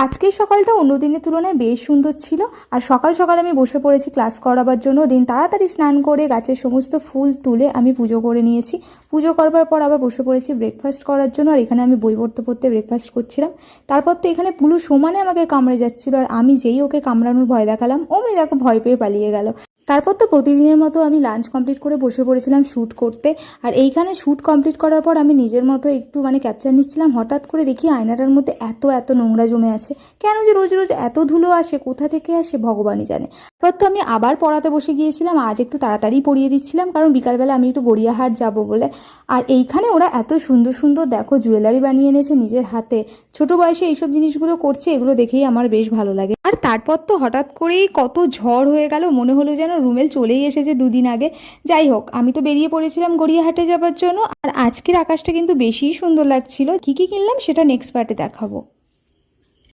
আজকের সকালটা অন্য দিনের তুলনায় বেশ সুন্দর ছিল। আর সকাল সকাল আমি বসে পড়েছি ক্লাস করাবার জন্য। দিন তাড়াতাড়ি স্নান করে গাছের সমস্ত ফুল তুলে আমি পুজো করে নিয়েছি। পুজো করবার পর আবার বসে পড়েছি ব্রেকফাস্ট করার জন্য। আর এখানে আমি বই পড়তে পড়তে ব্রেকফাস্ট করছিলাম। তারপর তো এখানে পুলু সমানে আমাকে কামড়ে যাচ্ছিল, আর আমি যেই ওকে কামড়ানোর ভয় দেখালাম অমনি দেখো ভয় পেয়ে পালিয়ে গেল। তারপর তো প্রতিদিনের মতো আমি লাঞ্চ কমপ্লিট করে বসে পড়েছিলাম শ্যুট করতে। আর এইখানে শ্যুট কমপ্লিট করার পর আমি নিজের মতো একটু ক্যাপচার নিচ্ছিলাম। হঠাৎ করে দেখি আয়নাটার মধ্যে এত এত নোংরা জমে আছে। কেন যে রোজ রোজ এত ধুলো আসে, কোথা থেকে আসে ভগবানই জানে। তারপর তো আমি আবার পড়াতে বসে গিয়েছিলাম। আজ একটু তাড়াতাড়ি পড়িয়ে দিচ্ছিলাম, কারণ বিকালবেলা আমি একটু গড়িয়াহাট যাব বলে। আর এইখানে ওরা এত সুন্দর সুন্দর দেখো জুয়েলারি বানিয়ে এনেছে নিজের হাতে। ছোট বয়সে এইসব জিনিসগুলো করছে, এগুলো দেখেই আমার বেশ ভালো লাগে। আর তারপর তো হঠাৎ করেই কত ঝড় হয়ে গেল, মনে হলো যেন রুমেল চলেই এসেছে দুদিন আগে। যাই হোক, আমি তো বেরিয়ে পড়েছিলাম গড়িয়াহাটে যাবার জন্য। আর আজকের আকাশটা কিন্তু বেশি সুন্দর লাগছিল। কি কি কিনলাম সেটা নেক্সট পার্টে দেখাবো।